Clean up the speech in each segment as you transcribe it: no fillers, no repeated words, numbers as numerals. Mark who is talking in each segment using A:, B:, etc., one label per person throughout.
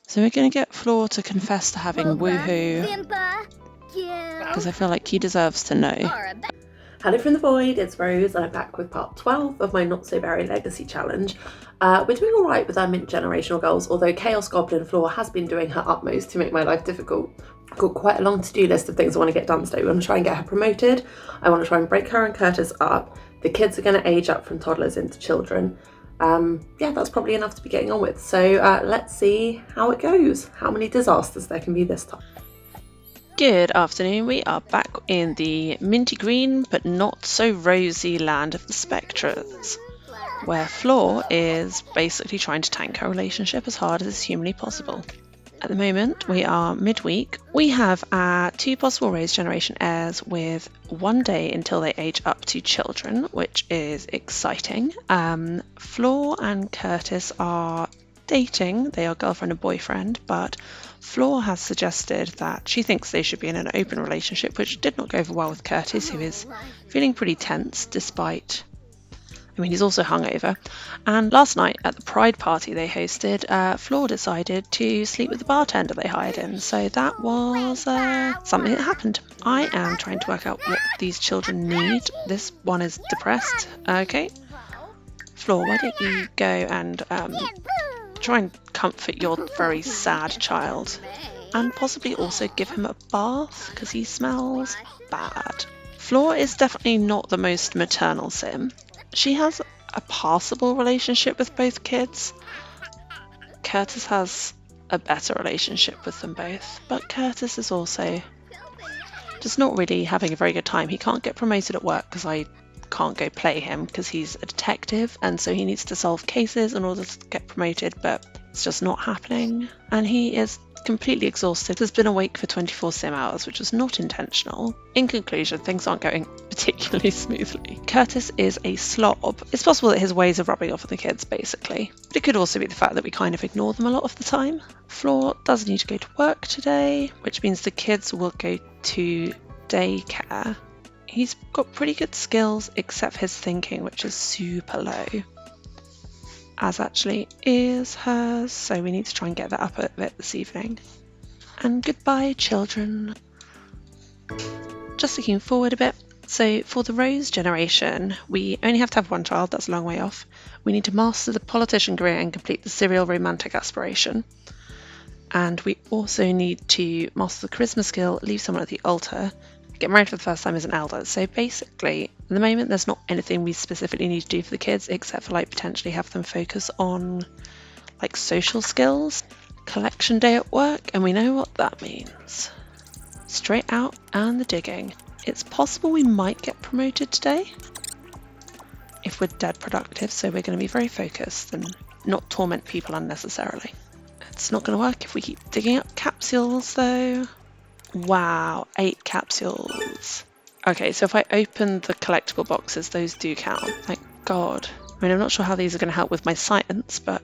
A: So we're going to get Flore to confess to having woohoo, because I feel like he deserves to know.
B: Hello from the void, it's Rose and I'm back with part 12 of my Not So Berry Legacy Challenge. We're doing alright with our mint generational goals, although Chaos Goblin Flore has been doing her utmost to make my life difficult. I've got quite a long to-do list of things I want to get done today. We want to try and get her promoted, I want to try and break her and Curtis up. The kids are going to age up from toddlers into children. Yeah, that's probably enough to be getting on with. So let's see how it goes, how many disasters there can be this time.
A: Good afternoon, we are back in the minty green but not so rosy land of the Spectras, where Flore is basically trying to tank her relationship as hard as is humanly possible. At the moment, we are midweek. We have our 2 possible Rose generation heirs with 1 day until they age up to children, which is exciting. Flore and Curtis are dating, they are girlfriend and boyfriend, but Flore has suggested that she thinks they should be in an open relationship, which did not go over well with Curtis, who is feeling pretty tense despite... he's also hungover. And last night at the Pride party they hosted, Flore decided to sleep with the bartender they hired in. So that was something that happened. I am trying to work out what these children need. This one is depressed. Okay. Flore, why don't you go and try and comfort your very sad child. And possibly also give him a bath, because he smells bad. Flore is definitely not the most maternal sim. She has a passable relationship with both kids. Curtis has a better relationship with them both, but Curtis is also just not really having a very good time. He can't get promoted at work because I can't go play him because he's a detective, and so he needs to solve cases in order to get promoted, but it's just not happening. And he is completely exhausted, has been awake for 24 sim hours, which was not intentional. In conclusion, things aren't going particularly smoothly. Curtis is a slob. It's possible that his ways are rubbing off on the kids, basically. But it could also be the fact that we kind of ignore them a lot of the time. Flore does need to go to work today, which means the kids will go to daycare. He's got pretty good skills, except his thinking, which is super low. As actually is hers, so we need to try and get that up a bit this evening. And goodbye, children. Just looking forward a bit. So for the Rose generation, we only have to have 1 child, that's a long way off. We need to master the politician career and complete the serial romantic aspiration. And we also need to master the charisma skill, leave someone at the altar, get married for the first time as an elder. So basically, at the moment, there's not anything we specifically need to do for the kids, except for potentially have them focus on social skills. Collection day at work, and we know what that means. Straight out and the digging. It's possible we might get promoted today if we're dead productive, so we're going to be very focused and not torment people unnecessarily. It's not going to work if we keep digging up capsules though. Wow, 8 capsules. Okay, so if I open the collectible boxes, those do count. Thank God. I'm not sure how these are going to help with my science, but...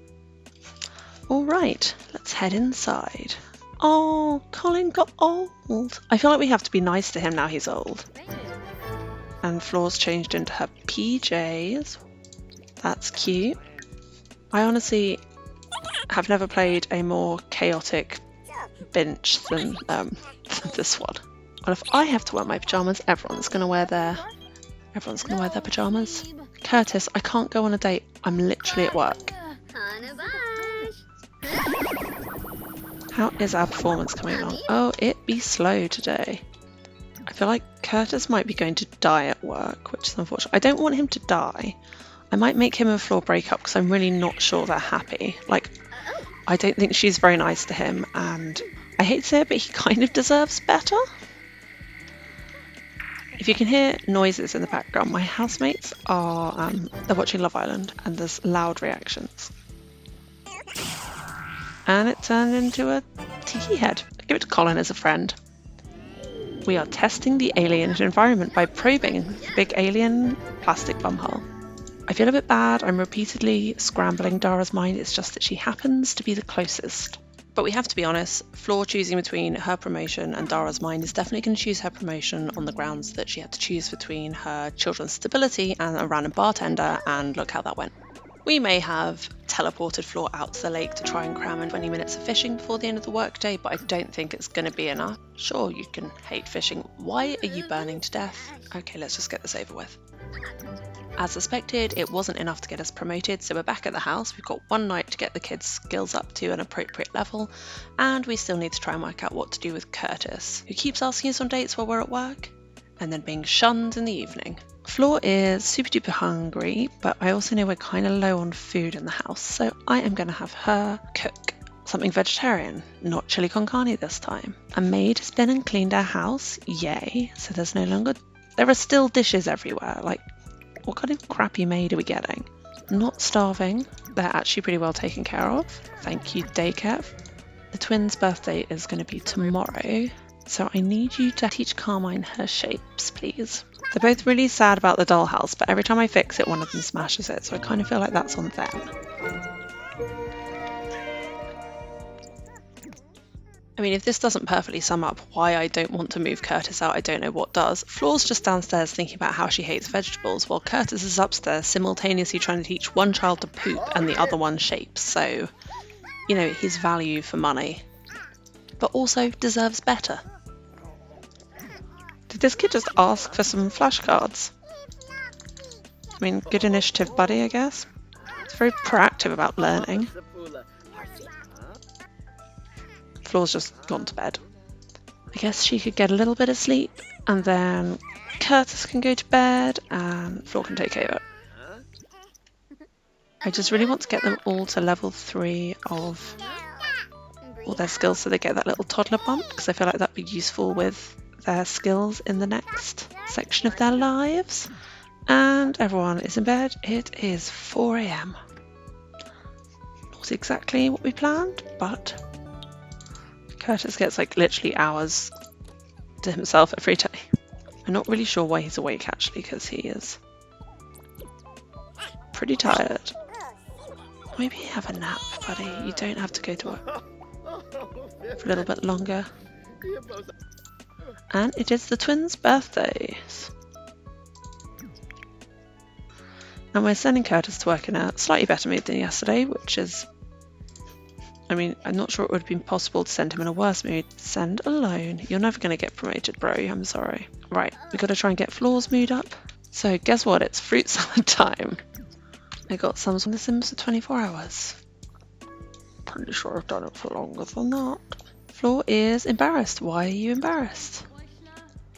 A: Alright, let's head inside. Oh, Colin got old. I feel like we have to be nice to him now he's old. And Flore's changed into her PJs. That's cute. I honestly have never played a more chaotic bench than this one. Well, if I have to wear my pajamas, everyone's gonna wear their pajamas. Curtis, I can't go on a date. I'm literally at work. How is our performance coming along? Oh, it be slow today. I feel like Curtis might be going to die at work, which is unfortunate. I don't want him to die. I might make him and Flore break up because I'm really not sure they're happy. I don't think she's very nice to him, and I hate to say it, but he kind of deserves better. If you can hear noises in the background, my housemates are they're watching Love Island, and there's loud reactions. And it turned into a tiki head. I give it to Colin as a friend. We are testing the alien environment by probing the big alien plastic bumhole. I feel a bit bad. I'm repeatedly scrambling Dara's mind. It's just that she happens to be the closest. But we have to be honest, Flore choosing between her promotion and Dara's mind is definitely going to choose her promotion on the grounds that she had to choose between her children's stability and a random bartender, and look how that went. We may have teleported Flore out to the lake to try and cram in 20 minutes of fishing before the end of the workday, but I don't think it's going to be enough. Sure, you can hate fishing. Why are you burning to death? Okay, let's just get this over with. As suspected, it wasn't enough to get us promoted, so we're back at the house. We've got one night to get the kids' skills up to an appropriate level, and we still need to try and work out what to do with Curtis, who keeps asking us on dates while we're at work, and then being shunned in the evening. Flore is super duper hungry, but I also know we're kind of low on food in the house, so I am going to have her cook something vegetarian, not chili con carne this time. A maid has been and cleaned our house, yay, so there are still dishes everywhere. Like, what kind of crappy maid are we getting? Not starving, they're actually pretty well taken care of. Thank you, daycare. The twins' birthday is going to be tomorrow, so I need you to teach Carmine her shapes, please. They're both really sad about the dollhouse, but every time I fix it, one of them smashes it, so I kind of feel like that's on them. I mean, if this doesn't perfectly sum up why I don't want to move Curtis out, I don't know what does. Flore's just downstairs thinking about how she hates vegetables, while Curtis is upstairs simultaneously trying to teach one child to poop and the other one shapes, so, you know, his value for money. But also deserves better. Did this kid just ask for some flashcards? I mean, good initiative, buddy, I guess. It's very proactive about learning. Flore's just gone to bed. I guess she could get a little bit of sleep, and then Curtis can go to bed, and Flore can take over. I just really want to get them all to level 3 of all their skills so they get that little toddler bump, because I feel like that'd be useful with their skills in the next section of their lives. And everyone is in bed. It is 4 AM. Not exactly what we planned, but Curtis gets like literally hours to himself every day. I'm not really sure why he's awake actually, because he is pretty tired. Maybe have a nap, buddy. You don't have to go to work for a little bit longer. And it is the twins' birthdays. And we're sending Curtis to work in a slightly better mood than yesterday, which is, I mean, I'm not sure it would have been possible to send him in a worse mood. Send alone. You're never going to get promoted, bro. I'm sorry. Right, we got to try and get Flore's mood up. So guess what? It's fruit salad time. I got some on The Sims for 24 hours. Pretty sure I've done it for longer than that. Flore is embarrassed. Why are you embarrassed?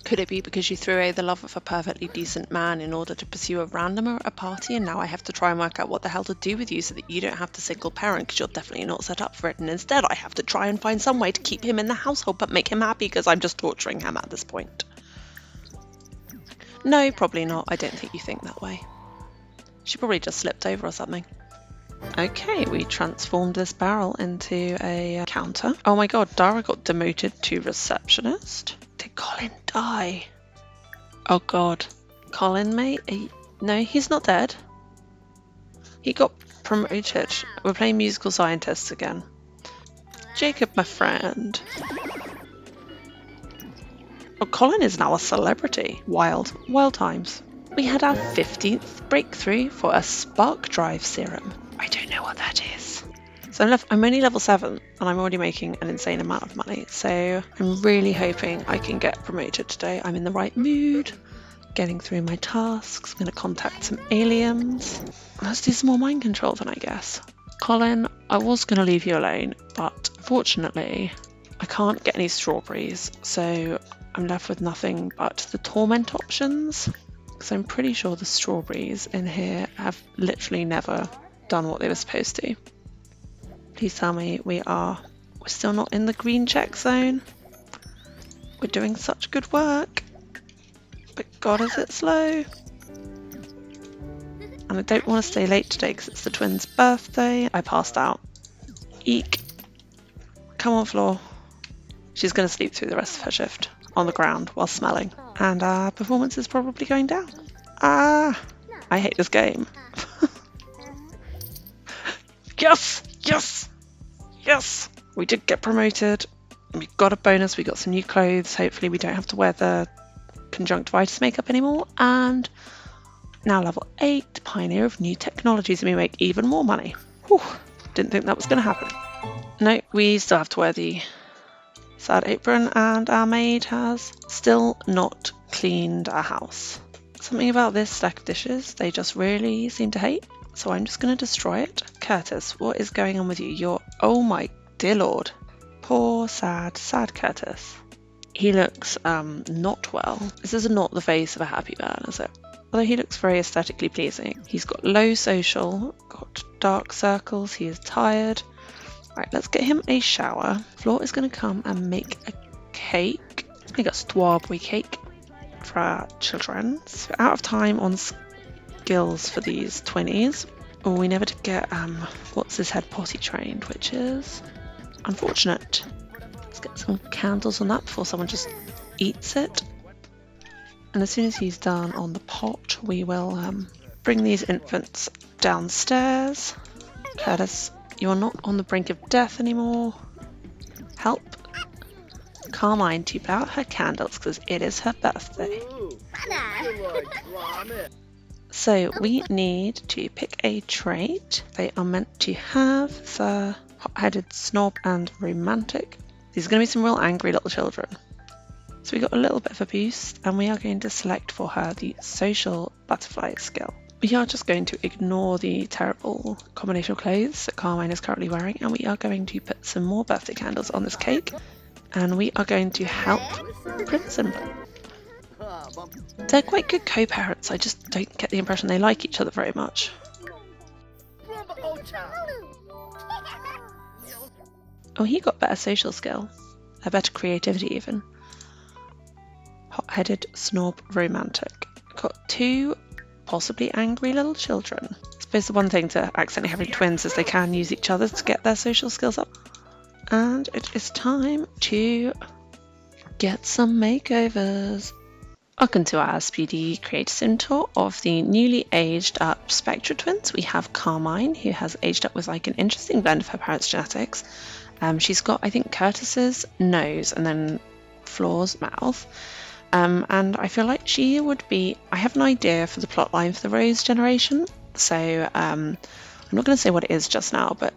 A: Could it be because you threw away the love of a perfectly decent man in order to pursue a randomer at a party, and now I have to try and work out what the hell to do with you so that you don't have to single parent because you're definitely not set up for it, and instead I have to try and find some way to keep him in the household but make him happy because I'm just torturing him at this point. No, probably not. I don't think you think that way. She probably just slipped over or something. Okay, we transformed this barrel into a counter. Oh my god, Dara got demoted to receptionist. Did Colin die? Oh god. Colin, mate? No, he's not dead. He got promoted. We're playing musical scientists again. Jacob, my friend. Oh, Colin is now a celebrity. Wild. Wild times. We had our 15th breakthrough for a spark drive serum. I don't know what that is. So I'm only level 7 and I'm already making an insane amount of money. So I'm really hoping I can get promoted today. I'm in the right mood, getting through my tasks. I'm going to contact some aliens. Let's do some more mind control then, I guess. Colin, I was going to leave you alone, but fortunately I can't get any strawberries. So I'm left with nothing but the torment options. Because I'm pretty sure the strawberries in here have literally never done what they were supposed to. Please tell me we're still not in the green check zone. We're doing such good work. But God, is it slow. And I don't want to stay late today because it's the twins' birthday. I passed out. Eek. Come on, Flore. She's going to sleep through the rest of her shift on the ground while smelling. And our performance is probably going down. I hate this game. Yes! Yes! Yes! We did get promoted. We got a bonus. We got some new clothes. Hopefully we don't have to wear the conjunctivitis makeup anymore. And Now level 8, pioneer of new technologies, and we make even more money. Whew, didn't think that was going to happen. No, we still have to wear the sad apron, and our maid has still not cleaned our house. Something about this stack of dishes they just really seem to hate, so I'm just going to destroy it. Curtis, what is going on with you? You're... oh my dear lord. Poor, sad Curtis. He looks not well. This is not the face of a happy man, is it? Although he looks very aesthetically pleasing. He's got low social, got dark circles, he is tired. Right, let's get him a shower. Flore is going to come and make a cake. We got strawberry cake for our children. So out of time on skills for these twinnies. Oh, we never did get what's his head potty trained, which is unfortunate. Let's get some candles on that before someone just eats it. And as soon as he's done on the pot, we will bring these infants downstairs. Curtis, you are not on the brink of death anymore. Help Carmine to blow out her candles because it is her birthday. So we need to pick a trait. They are meant to have the hot-headed, snob and romantic. These are going to be some real angry little children. So we got a little bit of a boost, and we are going to select for her the social butterfly skill. We are just going to ignore the terrible combination of clothes that Carmine is currently wearing, and we are going to put some more birthday candles on this cake, and we are going to help Crimson. They're quite good co-parents, I just don't get the impression they like each other very much. Oh, he got better social skill, a better creativity even. Hot-headed, snob, romantic. Got two possibly angry little children. I suppose the one thing to accidentally having twins is they can use each other to get their social skills up. And it is time to get some makeovers. Welcome to our speedy creator sim tour of the newly aged up Spectra twins. We have Carmine, who has aged up with like an interesting blend of her parents' genetics. She's got, I think, Curtis's nose and then Flore's mouth. And I feel like she would be... I have an idea for the plot line for the Rose generation, so I'm not going to say what it is just now, but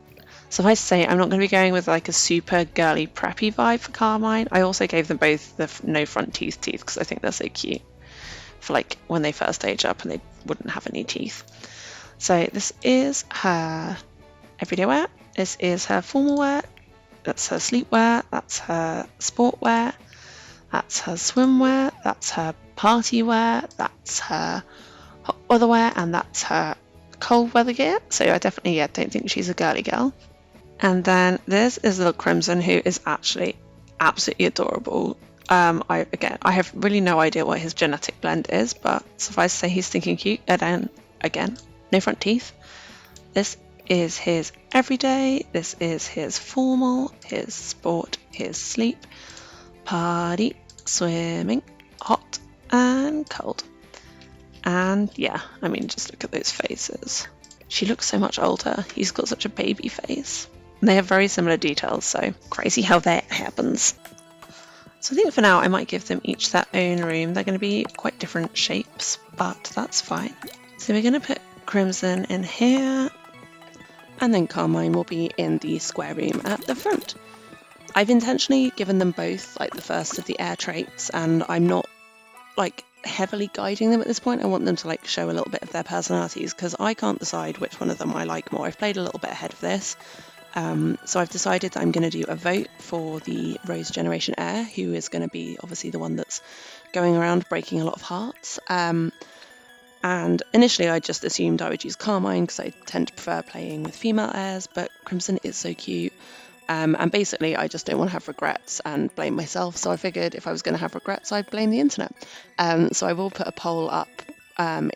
A: suffice to say, I'm not going to be going with like a super girly preppy vibe for Carmine. I also gave them both the no front teeth because I think they're so cute for like when they first age up and they wouldn't have any teeth. So this is her everyday wear, this is her formal wear, that's her sleepwear, that's her sport wear, that's her swimwear, that's her party wear, that's her hot weather wear, and that's her cold weather gear. So I definitely don't think she's a girly girl. And then this is little Crimson, who is actually absolutely adorable. I have really no idea what his genetic blend is, but suffice to say he's stinking cute. And then again, no front teeth. This is his everyday, this is his formal, his sport, his sleep, party, swimming, hot and cold. And yeah, I mean, just look at those faces. She looks so much older. He's got such a baby face. And they have very similar details, so crazy how that happens. So I think for now I might give them each their own room. They're going to be quite different shapes, but that's fine. So we're going to put Crimson in here, and then Carmine will be in the square room at the front. I've intentionally given them both like the first of the air traits, and I'm not like heavily guiding them at this point. I want them to like show a little bit of their personalities because I can't decide which one of them I like more. I've played a little bit ahead of this. So I've decided that I'm going to do a vote for the Rose Generation Heir, who is going to be obviously the one that's going around breaking a lot of hearts. And initially I just assumed I would use Carmine because I tend to prefer playing with female heirs, but Crimson is so cute. And basically I just don't want to have regrets and blame myself, so I figured if I was going to have regrets I'd blame the internet. So I will put a poll up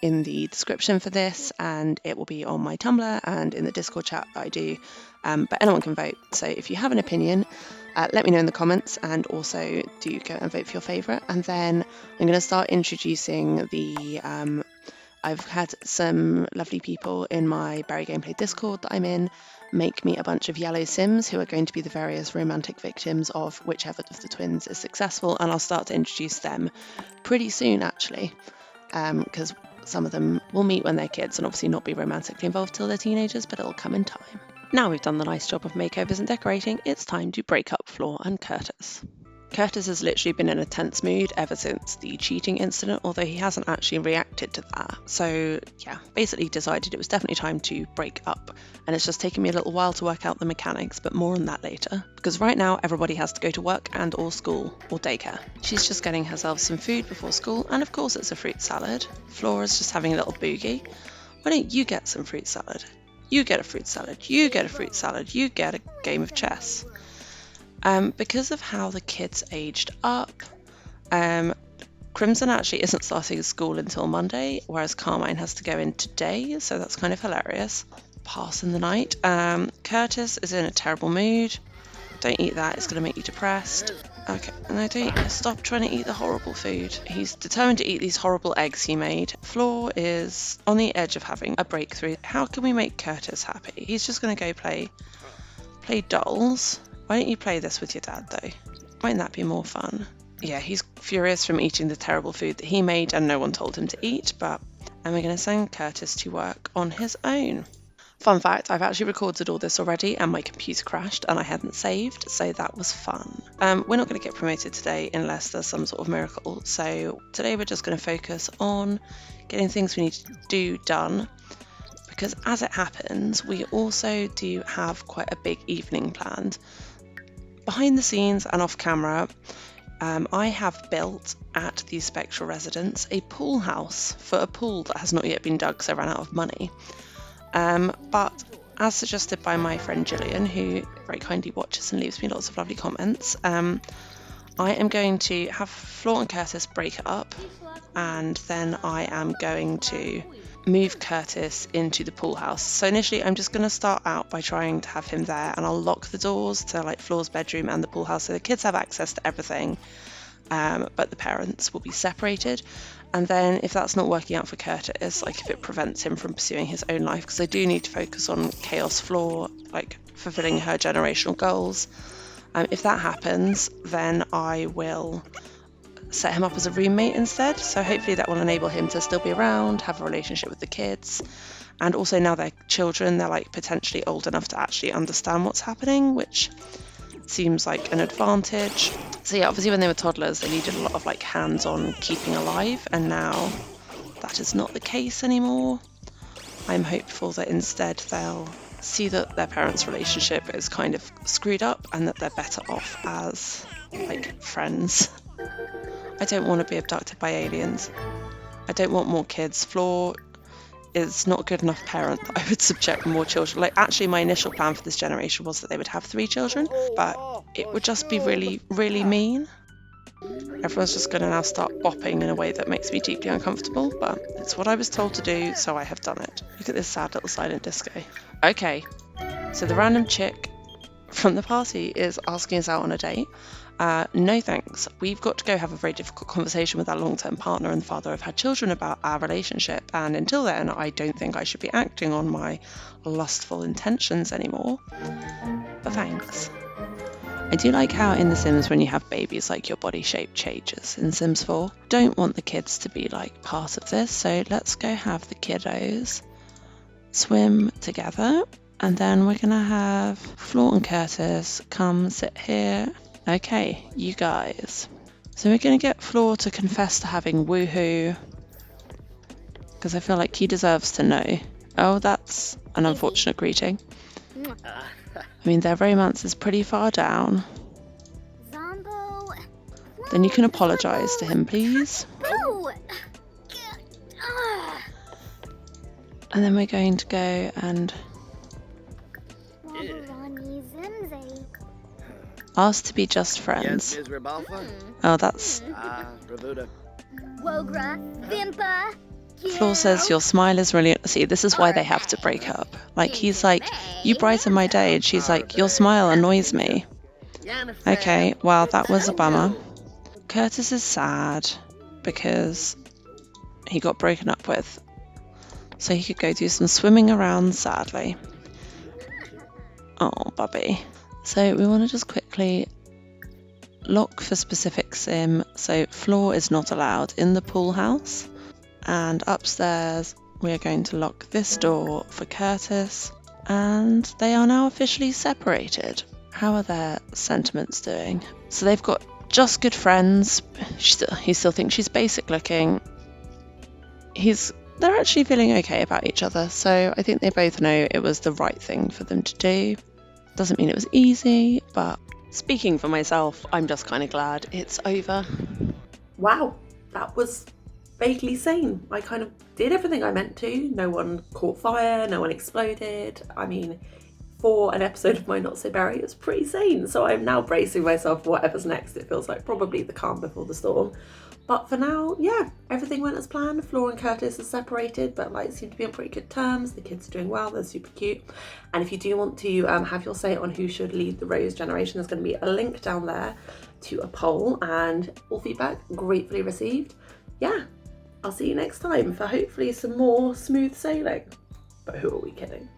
A: in the description for this, and it will be on my Tumblr and in the Discord chat that I do, but anyone can vote. So if you have an opinion, let me know in the comments, and also do go and vote for your favourite. And then I'm going to start introducing the I've had some lovely people in my Berry Gameplay Discord that I'm in make me a bunch of yellow Sims who are going to be the various romantic victims of whichever of the twins is successful, and I'll start to introduce them pretty soon actually, because Some of them will meet when they're kids and obviously not be romantically involved till they're teenagers, but it'll come in time. Now we've done the nice job of makeovers and decorating, it's time to break up Flore and Curtis. Curtis has literally been in a tense mood ever since the cheating incident, although he hasn't actually reacted to that. So yeah, basically decided it was definitely time to break up. And it's just taken me a little while to work out the mechanics, but more on that later. Because right now everybody has to go to work and or school or daycare. She's just getting herself some food before school, and of course it's a fruit salad. Flora's just having a little boogie. Why don't you get some fruit salad? You get a fruit salad, you get a fruit salad, you get a game of chess. Because of how the kids aged up, Crimson actually isn't starting school until Monday, whereas Carmine has to go in today, so that's kind of hilarious. Passing the night. Curtis is in a terrible mood. Don't eat that, it's going to make you depressed. Okay, no, don't stop trying to eat the horrible food. He's determined to eat these horrible eggs he made. Flore is on the edge of having a breakthrough. How can we make Curtis happy? He's just going to go play dolls. Why don't you play this with your dad though? Won't that be more fun? Yeah, he's furious from eating the terrible food that he made and no one told him to eat, and we're going to send Curtis to work on his own. Fun fact, I've actually recorded all this already and my computer crashed and I hadn't saved, so that was fun. We're not going to get promoted today unless there's some sort of miracle, so today we're just going to focus on getting things we need to do done. Because as it happens, we also do have quite a big evening planned. Behind the scenes and off camera, I have built at the Spectra residence a pool house for a pool that has not yet been dug because I ran out of money. But as suggested by my friend Gillian, who very kindly watches and leaves me lots of lovely comments, I am going to have Flore and Curtis break up, and then I am going to move Curtis into the pool house. So initially I'm just going to start out by trying to have him there, and I'll lock the doors to like Flore's bedroom and the pool house so the kids have access to everything, but the parents will be separated. And then if that's not working out for Curtis, like if it prevents him from pursuing his own life, because I do need to focus on Chaos Flore, like fulfilling her generational goals, if that happens, then I will set him up as a roommate instead. So hopefully that will enable him to still be around, have a relationship with the kids, and also now they're children, they're like potentially old enough to actually understand what's happening, which seems like an advantage. So yeah, obviously when they were toddlers they needed a lot of like hands-on keeping alive, and now that is not the case anymore. I'm hopeful that instead they'll see that their parents' relationship is kind of screwed up and that they're better off as like friends. I don't want to be abducted by aliens. I don't want more kids. Flore is not a good enough parent that I would subject more children. Like actually my initial plan for this generation was that they would have 3 children, but it would just be really, really mean. Everyone's just going to now start bopping in a way that makes me deeply uncomfortable, but it's what I was told to do, so I have done it. Look at this sad little silent disco. Okay, so the random chick from the party is asking us out on a date. No thanks. We've got to go have a very difficult conversation with our long-term partner and father of had children about our relationship, and until then I don't think I should be acting on my lustful intentions anymore. But thanks. I do like how in The Sims when you have babies, like your body shape changes in Sims 4. Don't want the kids to be like part of this, so let's go have the kiddos swim together, and then we're gonna have Flore and Curtis come sit here. Okay, you guys. So we're going to get Flore to confess to having woohoo, because I feel like he deserves to know. Oh, that's an unfortunate greeting. I mean, their romance is pretty far down. Then you can apologise to him, please. And then we're going to go and ask to be just friends. Oh, that's... Flore says your smile is really... See, this is why they have to break up. Like, he's like, you brighten my day, and she's like, your smile annoys me. Okay, well, that was a bummer. Curtis is sad because he got broken up with, so he could go do some swimming around, sadly. Oh, Bubby. So we want to just quickly lock for specific sim. So Flore is not allowed in the pool house. And upstairs, we are going to lock this door for Curtis. And they are now officially separated. How are their sentiments doing? So they've got just good friends. He still thinks she's basic looking. They're actually feeling okay about each other. So I think they both know it was the right thing for them to do. Doesn't mean it was easy, but speaking for myself, I'm just kind of glad it's over.
B: Wow, that was vaguely sane. I kind of did everything I meant to. No one caught fire, no one exploded. I mean, for an episode of My Not So Berry, it's pretty sane. So I'm now bracing myself for whatever's next. It feels like probably the calm before the storm. But for now, yeah, everything went as planned. Flore and Curtis are separated, but like seem to be on pretty good terms. The kids are doing well, they're super cute. And if you do want to have your say on who should lead the Rose generation, there's going to be a link down there to a poll, and all feedback gratefully received. Yeah, I'll see you next time for hopefully some more smooth sailing. But who are we kidding?